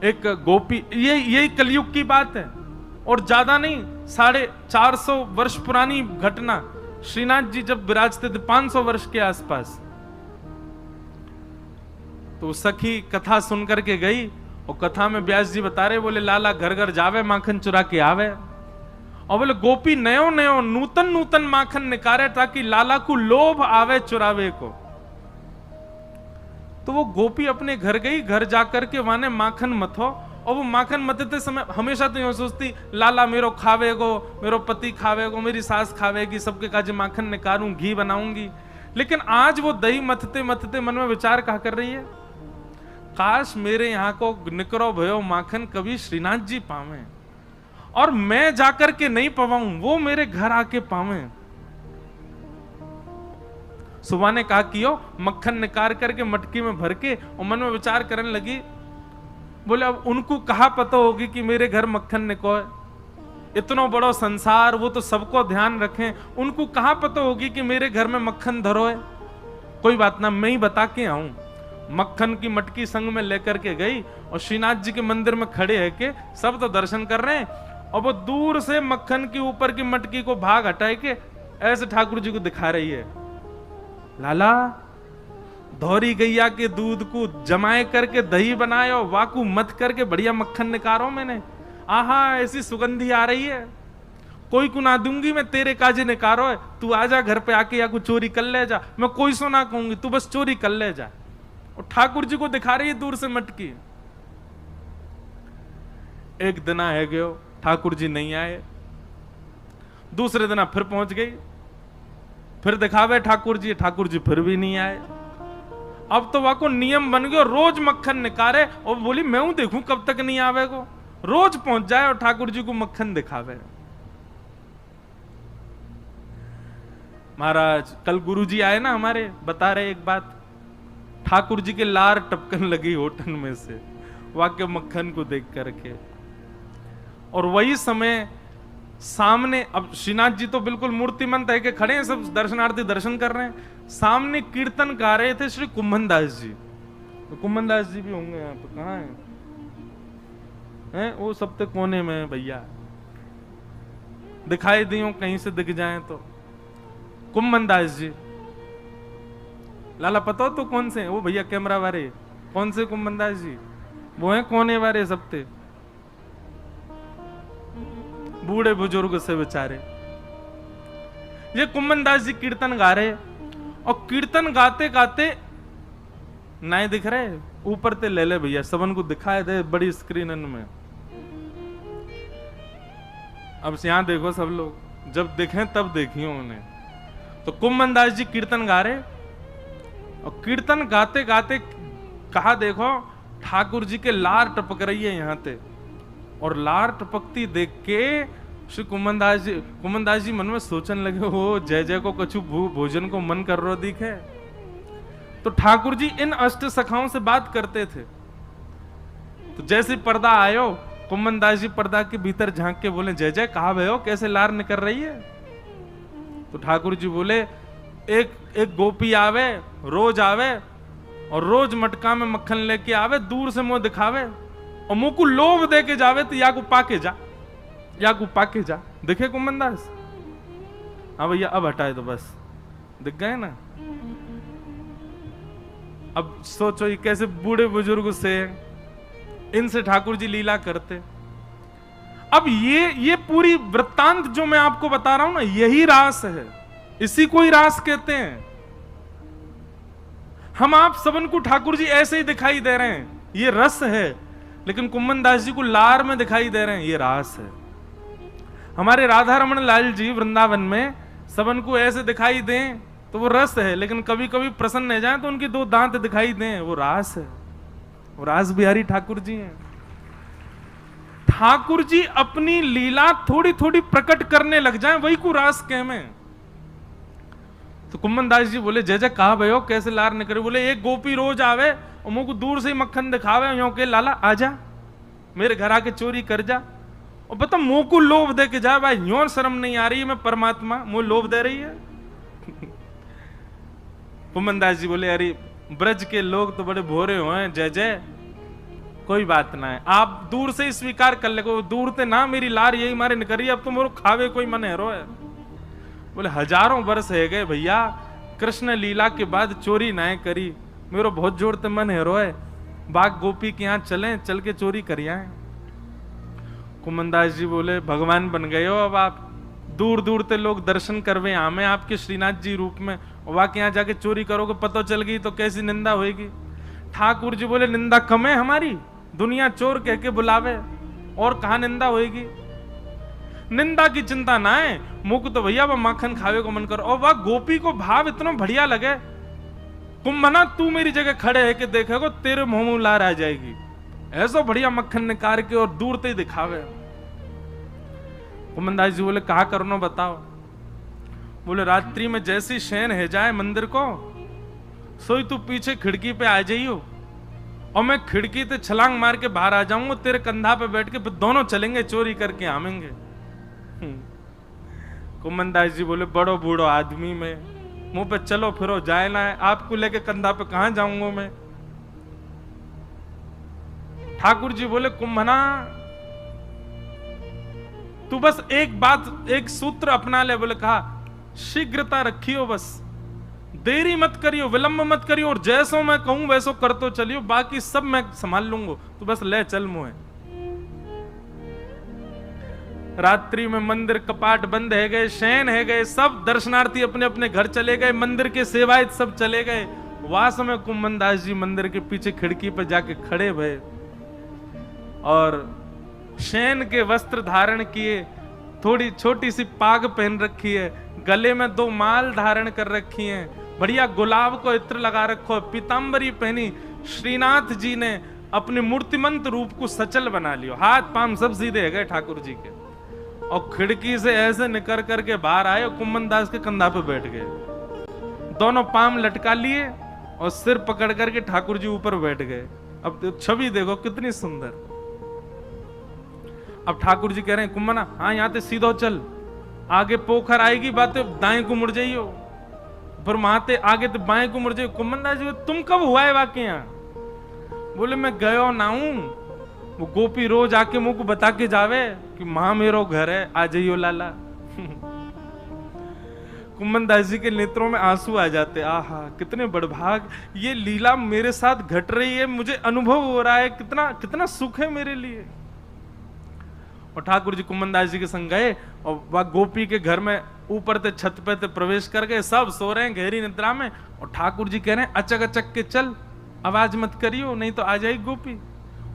एक गोपी, यही कलयुग की बात है और ज्यादा नहीं, 450 वर्ष पुरानी घटना। श्रीनाथ जी जब विराजते थे 500 वर्ष के आसपास, तो सखी कथा सुन करके गई और कथा में व्यास जी बता रहे, बोले लाला घर घर जावे माखन चुरा के आवे, और बोले गोपी नयो नयो नूतन नूतन माखन निकारे ताकि लाला को लोभ आवे चुरावे को। तो वो गोपी अपने घर गई, घर जाकर के वहां ने माखन मथो, और वो माखन मथते समय हमेशा तो यूं सोचती लाला मेरो खावेगो, मेरो पति खावेगो, मेरी सास खावेगी, सबके काजे माखन निकालूं, घी बनाऊंगी। लेकिन आज वो दही मथते मथते मन में विचार कहा कर रही है, काश मेरे यहाँ को निकरो भयो माखन कभी श्रीनाथ जी पावे, और मैं जाकर के नहीं पवाऊं, वो मेरे घर आके पावे। सुबह ने कहा कियो, मक्खन निकाल करके मटकी में भर के, और मन में विचार करने लगी, बोले अब उनको कहा पता होगी कि मेरे घर मक्खन निकोए, इतना बड़ा संसार, वो तो सबको ध्यान रखें, उनको कहा पता होगी कि मेरे घर में मक्खन धरो है। कोई बात ना, मैं ही बता के आऊं। मक्खन की मटकी संग में लेकर के गई और श्रीनाथ जी के मंदिर में खड़े है के सब तो दर्शन कर रहे हैं, और वो दूर से मक्खन के ऊपर की मटकी को भाग हटाए के ऐसे ठाकुर जी को दिखा रही है, लाला धौरी गैया के दूध को जमाए करके दही बनाए और वाकू मत करके बढ़िया मक्खन निकालो मैंने, आहा ऐसी सुगंधी आ रही है, कोई को ना दूंगी मैं, तेरे काजे निकारो है, तू आजा घर पे आके या को चोरी कर ले जा, मैं कोई सो ना कहूंगी, तू बस चोरी कर ले जा। और ठाकुर जी को दिखा रही है दूर से मटकी। एक दिन है गयो, ठाकुर जी नहीं आए, दूसरे दिन फिर पहुंच गई, फिर दिखावे ठाकुर जी फिर भी नहीं आए। अब तो वाको नियम बन गया, रोज मक्खन निकारे, और बोली मैं हूं देखूं कब तक नहीं आवे को, रोज पहुंच जाए और ठाकुर जी को मक्खन दिखावे। महाराज कल गुरु जी आए ना हमारे, बता रहे एक बात, ठाकुर जी के लार टपकन लगी होठन में से वाक्य मक्खन को देख करके। और वही समय सामने, अब श्रीनाथ जी तो बिल्कुल मूर्तिमंत है कि खड़े हैं, सब दर्शनार्थी दर्शन कर रहे हैं, सामने कीर्तन गा रहे थे श्री कुम्भन दास जी। तो कुम्भन दास जी भी होंगे यहाँ पे, कहाँ हैं? वो सब तो कोने में है भैया, दिखाई दियो कहीं से दिख जाए तो। कुम्भन दास जी, लाला पता हो तो कौन से हैं? वो भैया कैमरा वाले, कौन से कुम्भन दास जी? वो हैं कोने वाले सबते, बूढ़े बुजुर्ग से बेचारे। ये कुम्भन दास जी कीर्तन गा रहे, और कीर्तन गाते गाते नहीं दिख रहे, ऊपर ते ले ले भैया, सबन को दिखाए दे बड़ी स्क्रीन में। अब यहां देखो सब लोग, जब देखें तब देखियो उन्हें। तो कुम्भन दास जी कीर्तन गा रहे, और कीर्तन गाते गाते कहा देखो ठाकुर जी के लार टपक रही है यहां ते, और लार टपकती देख के श्री कुम्भन दास जी मन में सोचने लगे, हो जय जय को कछु भोजन को मन कर रो दिखे। तो ठाकुर जी इन अष्ट सखाओं से बात करते थे, तो जैसे पर्दा आयो, कुम्भन दास जी पर्दा के भीतर झांक के बोले, जय जय कहा भयो, कैसे लार निकल रही है? तो ठाकुर जी बोले, एक गोपी आवे, रोज आवे, और रोज मटका में मक्खन लेके आवे, दूर से मुंह दिखावे, और मुंह को लोभ दे के जावे, तो या को पाके जा, या को पाके जा। दिखे कुम्भन दास? हाँ भैया अब हटाए तो बस, दिख गए ना। अब सोचो ये कैसे बूढ़े बुजुर्ग से, इनसे ठाकुर जी लीला करते। अब ये पूरी वृत्तांत जो मैं आपको बता रहा हूं ना, यही रास है, इसी को ही रास कहते हैं। हम आप सबन को ठाकुर जी ऐसे ही दिखाई दे रहे हैं, ये रस है, लेकिन कुम्भन दास जी को लार में दिखाई दे रहे हैं, ये रास है। हमारे राधा रमन लाल जी वृंदावन में सबन को ऐसे दिखाई दें तो वो रस है, लेकिन कभी कभी प्रसन्न हो जाए तो उनकी दो दांत दिखाई दें, वो रास है। वो रास बिहारी ठाकुर जी हैं। ठाकुर जी अपनी लीला थोड़ी थोड़ी प्रकट करने लग जाएं, वही को रास कह में। तो कुम्भन दास जी बोले, जय जय कहा भयो, कैसे लार निकले? बोले, एक गोपी रोज आवे और मुंह को दूर से ही मक्खन दिखावे, यो के लाला आजा मेरे घर आके चोरी कर जा, और बता मुंह को लोभ दे के जा। भाई यो शर्म नहीं आ रही है, मैं परमात्मा मुंह लोभ दे रही है। कुम्भन दास जी बोले, अरे ब्रज के लोग तो बड़े भोरे हुए हैं, जय जय कोई बात ना है, आप दूर से ही स्वीकार कर ले, दूर से ना मेरी लार यही मारे निकरी, अब तो मोरो खावे कोई मन हेरो है। बोले हजारों वर्ष है गए भैया, कृष्ण लीला के बाद चोरी ना करी, मेरो बहुत जोर ते मन हेरो है, बाग गोपी के यहाँ चलें, चल के चोरी करिए। कुमनदास जी बोले भगवान बन गए हो अब आप, दूर दूर से लोग दर्शन करवे आमे आपके श्रीनाथ जी रूप में, वहां के यहाँ जाके चोरी करोगे, पता चल गई तो कैसी निंदा होगी। ठाकुर जी बोले निंदा कम है हमारी, दुनिया चोर कह के बुलावे, और कहा निंदा होगी। निंदा की चिंता ना है, मुख तो भैया वह माखन खावे को मन करो। और वह गोपी को भाव इतना बढ़िया लगे, कुंभना तू मेरी जगह खड़े है कि देखेगो तेरे मुंह में लार आ जाएगी, ऐसा बढ़िया मक्खन निकाल के और दूर से दिखावे। कुमनदास जी बोले कहा करनो बताओ। बोले रात्रि में जैसी शयन है जाए मंदिर को, सोई तू पीछे खिड़की पे आ जाइयो, और मैं खिड़की से छलांग मार के बाहर आ जाऊंगा, तेरे कंधा पे बैठ के दोनों चलेंगे चोरी करके आवेंगे। कुमनदास जी बोले बड़ो बूढ़ो आदमी में मुंह पे चलो फिरो जाए ना है, आपको लेके कंधा पे कहां जाऊंगा मैं। ठाकुर जी बोले कुंभना तू बस एक बात, एक सूत्र अपना ले। बोले कहा शीघ्रता रखियो, बस देरी मत करियो, विलंब मत करियो, और जैसो मैं कहूं वैसो कर तो चलियो, बाकी सब मैं संभाल लूंगा, तू बस ले चल मुझे। रात्रि में मंदिर कपाट बंद है गए, शयन है गए, सब दर्शनार्थी अपने अपने घर चले गए, मंदिर के सेवायत सब चले गए। वास में कुंभनदास जी मंदिर के पीछे खिड़की पर जाके खड़े भये और शयन के वस्त्र धारण किए, थोड़ी छोटी सी पाग पहन रखी है, गले में 2 माल धारण कर रखी हैं, बढ़िया गुलाब को इत्र लगा रखो, पीतांबरी पहनी। श्रीनाथ जी ने अपने मूर्तिमंत रूप को सचल बना लियो, हाथ पांव सब सीधे है गए ठाकुर जी के, और खिड़की से ऐसे निकल करके बाहर आए, कुंभनदास के कंधा पे बैठ गए, दोनों पांव लटका लिए और सिर पकड़ करके ठाकुर जी ऊपर बैठ गए। अब छवि देखो कितनी सुंदर। अब ठाकुर जी कह रहे हैं कुंभना हाँ यहाँ से सीधो चल, आगे पोखर आएगी बात दाएं को मुड़ जाइयो, फिर वहां आगे तो बाएं को मुड़ जाइयो। कुंभनदास जी तुम कब हुआ है वाकई यहाँ? बोले मैं गयो ना हूं, वो गोपी रोज आके मुझको बता के जावे कि मां मेरो घर है, आ जाइयो लाला। कुंभनदास जी के नेत्रों में आंसू आ जाते, आहा कितने बड़भाग, ये लीला मेरे साथ घट रही है, मुझे अनुभव हो रहा है, कितना कितना सुख है मेरे लिए। और ठाकुर जी कुंभनदास जी के संग गए और वह गोपी के घर में ऊपर से छत पे ते प्रवेश कर गए, सब सो रहे हैं गहरी निद्रा में, और ठाकुर जी कह रहे हैं अचक अचक के चल, आवाज मत करियो नहीं तो आ जाएगी गोपी।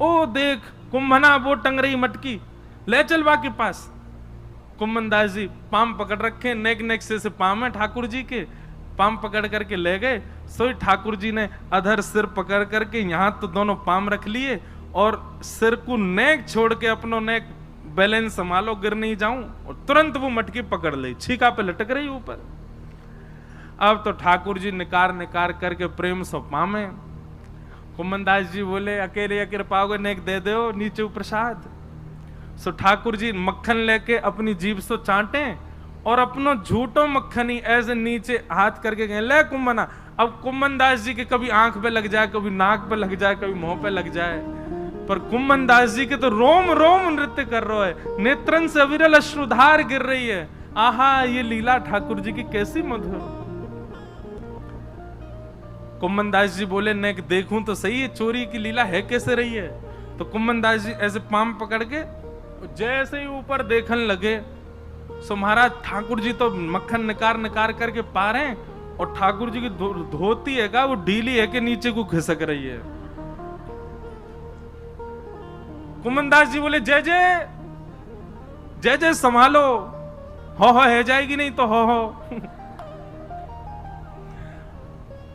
ओ देख कुंभना वो टंग रही मटकी, ले चल बा के पास। कुंभनदास जी पाम पकड़ रखे, नेक नेक से पाम है ठाकुर जी के, पाम पकड़ करके ले गए। सोई ठाकुर जी ने अधर सिर पकड़ करके यहाँ तो दोनों पाम रख लिए, और सिर को नेक छोड़ के अपनो नेक बैलेंस संभालो गिर नहीं जाऊं, और तुरंत वो मटकी पकड़ ली, छीका पे लटक रही ऊपर। अब तो ठाकुर जी निकार निकार करके प्रेम से पामे। कुंभनदास जी बोले अकेले अकेले पाओगे नेक दे दो नीचे प्रसाद। सो ठाकुर जी मक्खन लेके अपनी जीभ से चाटे और अपनो झूठो मक्खन ही ऐसे नीचे हाथ करके गए ले कुंभना। अब कुंभनदास जी के कभी आंख पे लग जाए, कभी नाक पे लग जाए, कभी मुंह पे लग जाए, पर कुंभनदास जी के तो रोम रोम नृत्य कर रहा है, नेत्रन से अविरल अश्रुधार गिर रही है। आहा ये लीला ठाकुर जी की कैसी मधुर। कुंभनदास जी बोले नेक देखूं तो सही है चोरी की लीला है कैसे रही है। तो कुंभनदास जी ऐसे पाम पकड़ के जैसे ही ऊपर देखने लगे, सो महाराज ठाकुर जी तो मक्खन निकार निकार करके पा रहे हैं, और ठाकुर जी की धोती है का वो ढीली है कि नीचे को खिसक रही है। कुंभनदास जी बोले जय जय जय जय संभालो, हो है जाएगी नहीं तो हो।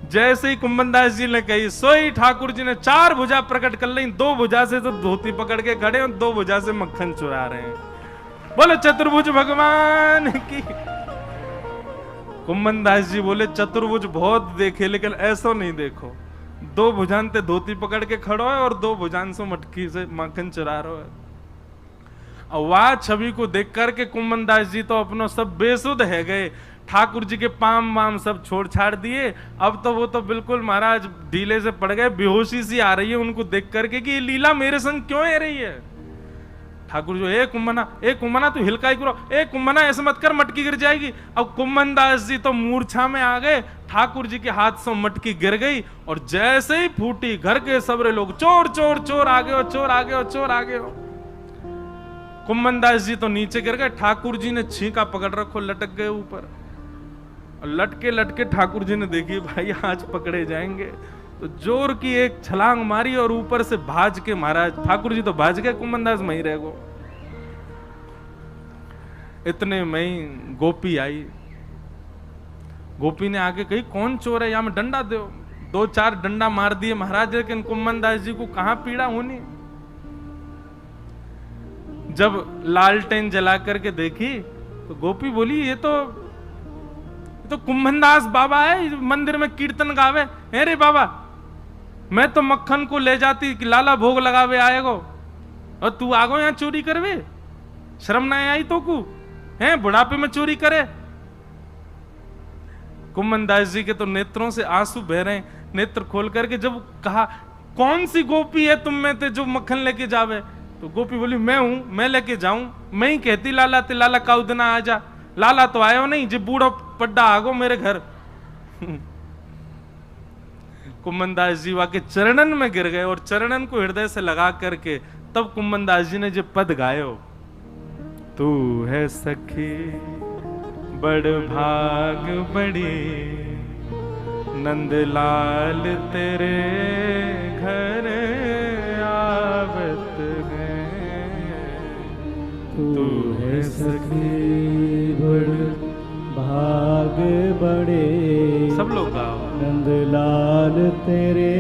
जैसे ही कुंभनदास जी ने कही सोई ठाकुर जी ने 4 भुजा प्रकट कर ली, 2 भुजा से तो धोती पकड़ के खड़े और 2 भुजा से मक्खन चुरा रहे हैं। बोले चतुर्भुज भगवान की। कुंभनदास जी बोले चतुर्भुज बहुत देखे लेकिन ऐसा नहीं देखो, 2 भुजान ते धोती पकड़ के खड़ो है और 2 भुजान से मटकी से मक्खन चुरा रहे है। और वह छवि को देख करके कुंभनदास जी तो अपनो सब बेसुध है गए। ठाकुर जी के पाम वाम सब छोड़ छाड़ दिए। अब तो वो तो बिल्कुल महाराज ढीले से पड़ गए, बेहोशी सी आ रही है उनको देख करके कि ये लीला मेरे संग क्यों है रही है। ठाकुर जो ए कुम्भना तू हिलकाई करो, ए कुम्भना ऐसे मत कर मटकी गिर जाएगी। अब कुम्भन दास जी तो मूर्छा में आ गए, ठाकुर जी के हाथ से मटकी गिर गई और जैसे ही फूटी घर के सबरे लोग चोर चोर चोर आगे हो, चोर आगे हो, चोर आगे हो। कुम्भन दास जी तो नीचे गिर गए, ठाकुर जी ने छींका पकड़ रखो, लटक गए ऊपर। और लटके लटके ठाकुर जी ने देखी भाई आज पकड़े जाएंगे, तो जोर की एक छलांग मारी और ऊपर से भाज के महाराज ठाकुर जी तो भाज गए, कुम्भन दास वहीं रह गो। इतने में ही गोपी आई। गोपी ने आके कही कौन चोर है, यहां में डंडा दो। 2-4 डंडा मार दिए महाराज, लेकिन कुम्भन दास जी को कहां पीड़ा होनी। जब लालटेन जला करके देखी तो गोपी बोली ये तो कुम्भनदास बाबा है, मंदिर में कीर्तन गावे। है रे बाबा, मैं तो मक्खन को ले जाती कि लाला भोग लगावे आएगो, और तू आगो यहाँ चोरी करवे, शर्म ना आई तो को है बुढ़ापे में चोरी करे। कुम्भनदास जी के तो नेत्रों से आंसू बह रहे हैं। नेत्र खोल करके जब कहा कौन सी गोपी है तुम में ते जो मक्खन लेके जावे, तो गोपी बोली मैं हूं, मैं लेके जाऊं। मैं ही कहती लाला ते लाला काउदना आ जा, लाला तो आयो नहीं, जो बूढ़ो पड्डा आगो मेरे घर। कुम्भनदास जी वाके चरणन में गिर गए और चरणन को हृदय से लगा करके तब कुम्भनदास जी ने जो पद गायो, तू है सखी बड़ भाग बड़ी, नंदलाल तेरे घर आवत है। तू है सखी बड़ भाग बड़े, सब लोग गाओ। नंदलाल तेरे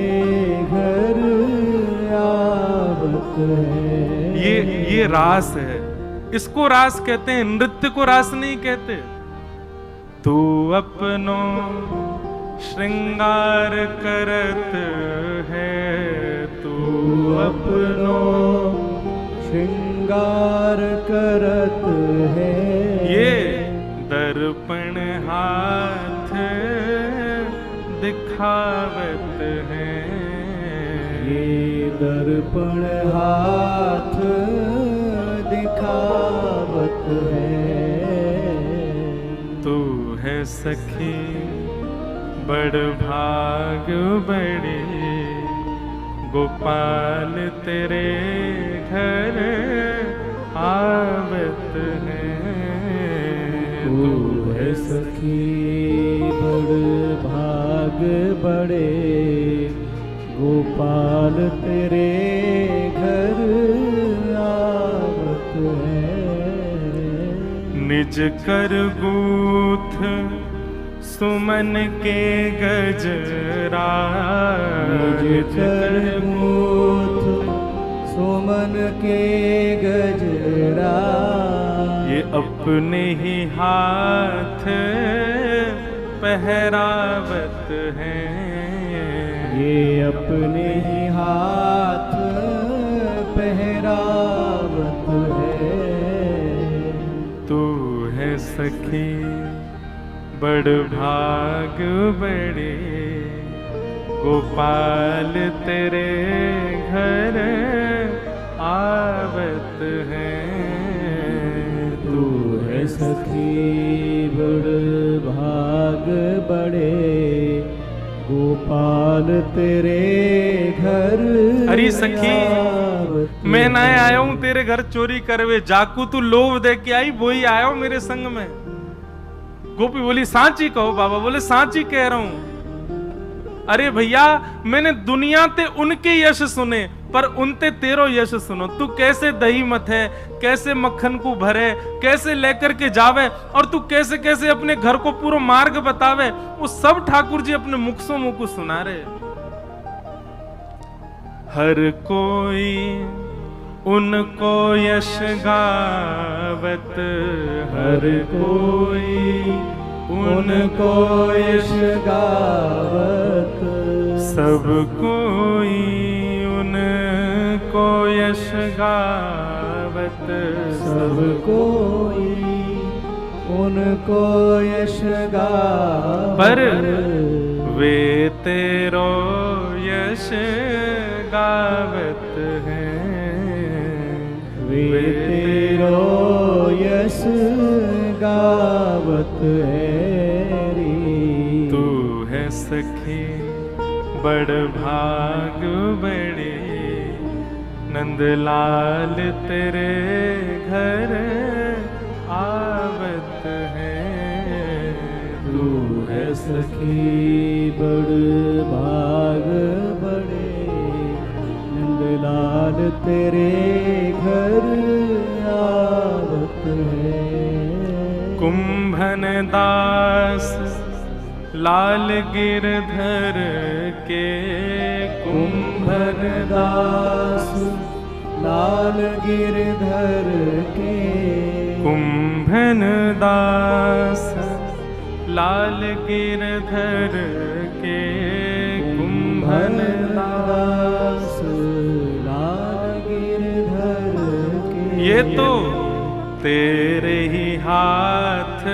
घर आवत है। ये रास है, इसको रास कहते हैं, नृत्य को रास नहीं कहते। तू अपनो श्रृंगार करत है, तू अपनो श्रृंगार करत है। ये दर्पण हाथ दिखावत है, ये दर्पण हाथ दिखावत है। तू है सखी बड़ भाग बड़ी, गोपाल तेरे घर आवत है। तू है सखी बड़ भाग बड़े, गोपाल तेरे घर आवत है। निज कर गूथ सुमन के गजरा, निज कर गूथ सुमन के गजरा। ये अपने ही हाथ पहरावत है, ये अपने ही हाथ पहरावत है। तू है सखी बड़ भाग बड़ी, गोपाल तेरे घर आवत है। तू है सखी बड़ भाग बड़े, गोपाल तेरे घर। अरे सखी मैं ना आया हूं तेरे घर चोरी करवे, जाकू तू लोभ दे के आई वही आया हूं मेरे संग में। गोपी बोली सांची कहो बाबा। बोले सांची कह रहा हूं। अरे भैया मैंने दुनिया ते उनके यश सुने पर उनते तेरो यश सुनो। तू कैसे दही मत है, कैसे मक्खन को भरे, कैसे लेकर के जावे, और तू कैसे कैसे अपने घर को पूरा मार्ग बतावे, वो सब ठाकुर जी अपने मुख से मुंह को सुना रहे। हर कोई उनको यश गावत, हर कोई उनको यश गावत। सब कोई उनको यश गावत, सब कोई उनको यश गावत पर वे तेरो यश गावत हैं, वे तेरो यश गावत है री। तू है सखी बड़ भाग बड़े, नंदलाल तेरे घर आवत है। तू है सखी बड़ भाग बड़े, नंदलाल तेरे घर आवत है। कुंभन दास लाल गिरधर के, कुंभन दास लाल गिरधर के, कुंभन दास लाल गिरधर के, कुंभन दास लाल गिरधर के। ये तो तेरे ही हाथ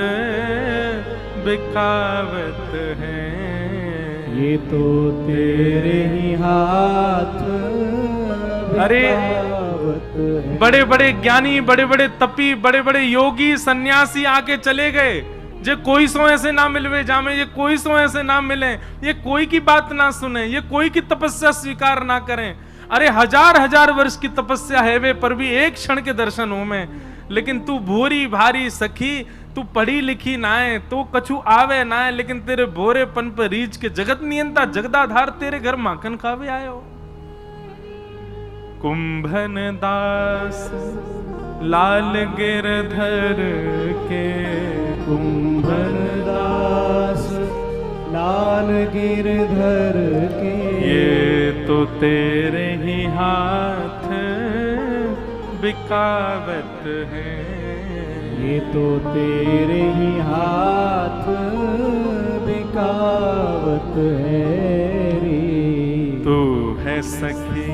बिकावत हैं, ये तो तेरे ही हाथ अरे बिकावत है। बड़े बड़े ज्ञानी, बड़े बड़े तपी, बड़े बड़े योगी सन्यासी आके चले गए। जे कोई सो ऐसे ना मिलवे जामे, ये कोई सो ऐसे ना मिले, ये कोई की बात ना सुने, ये कोई की तपस्या स्वीकार ना करें। अरे हजार हजार वर्ष की तपस्या है वे, पर भी एक क्षण के दर्शन हो में। लेकिन तू भूरी भारी सखी, तू पढ़ी लिखी ना है, तो कछु आवे ना है, लेकिन तेरे भोरेपन पर रीच के जगत नियंता जगदाधार तेरे घर माखन खावे आयो। कुंभन दास लाल गिरधर के, कुंभन दास लाल गिरधर के। ये तो तेरे ही हाथ बिकावत है, ये तो तेरे ही हाथ बिकावत है री। तू है सखी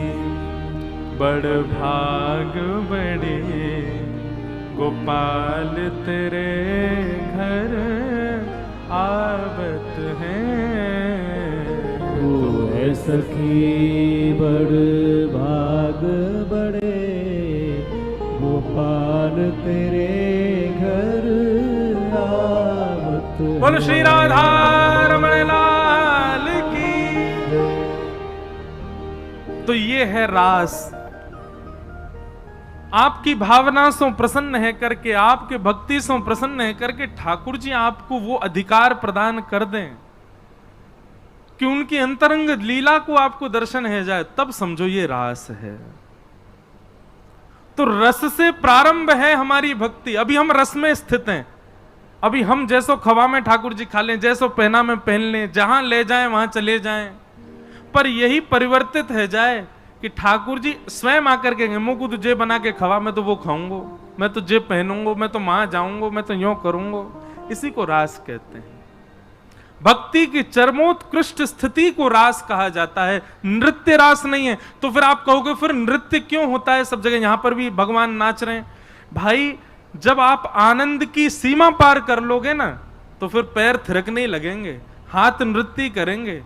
बड़ भाग बड़े, गोपाल तेरे घर आवत हैं। तू है सखी बड़ भाग बड़े, गोपाल तेरे घर आवत है। बोल श्री राधा रमण लाल की। तो ये है रास। आपकी भावना से प्रसन्न है करके, आपके भक्ति से प्रसन्न है करके ठाकुर जी आपको वो अधिकार प्रदान कर दें कि उनकी अंतरंग लीला को आपको दर्शन है जाए, तब समझो ये रास है। तो रस से प्रारंभ है हमारी भक्ति। अभी हम रस में स्थित हैं। अभी हम जैसो खवा में ठाकुर जी खा लें, जैसो पहना में पहन लें, जहां ले जाएं वहां चले जाएं, पर यही परिवर्तित है जाए कि ठाकुर जी स्वयं आकर के मुंह को तुझे बना के खवा, मैं तो वो खाऊंगा, मैं तो जे पहनूंगा, मैं तो वहां जाऊंगा, मैं तो यूं करूंगा। इसी को रास कहते हैं। भक्ति की चरमोत्कृष्ट स्थिति को रास कहा जाता है, नृत्य रास नहीं है। तो फिर आप कहोगे फिर नृत्य क्यों होता है सब जगह, यहां पर भी भगवान नाच रहे हैं। भाई जब आप आनंद की सीमा पार कर लोगे ना, तो फिर पैर थिरकने लगेंगे, हाथ नृत्य करेंगे।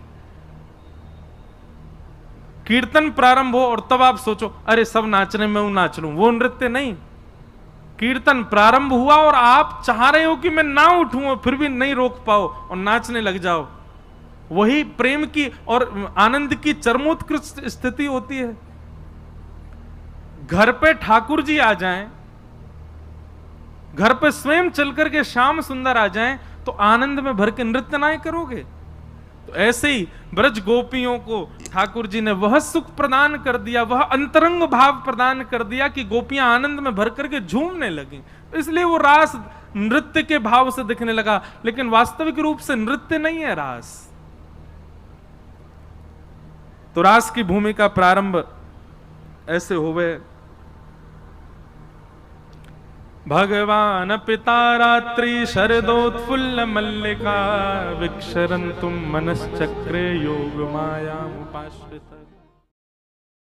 कीर्तन प्रारंभ हो और तब आप सोचो अरे सब नाच रहे मैं नाच लूं, वो नृत्य नहीं। कीर्तन प्रारंभ हुआ और आप चाह रहे हो कि मैं ना उठूं और फिर भी नहीं रोक पाओ और नाचने लग जाओ, वही प्रेम की और आनंद की चरमोत्कृष्ट स्थिति होती है। घर पे ठाकुर जी आ जाएं, घर पे स्वयं चल करके श्याम सुंदर आ जाएं, तो आनंद में भर के नृत्य ना करोगे। तो ऐसे ही ब्रज गोपियों को ठाकुर जी ने वह सुख प्रदान कर दिया, वह अंतरंग भाव प्रदान कर दिया कि गोपियां आनंद में भर करके झूमने लगी। इसलिए वो रास नृत्य के भाव से दिखने लगा, लेकिन वास्तविक रूप से नृत्य नहीं है रास। तो रास की भूमिका प्रारंभ ऐसे हुए। भगवान पिता रात्रि शरदोत्फुल्ल मल्लिका, विक्षरन्तुम मनश्चक्रे योग मायामुपाश्रित।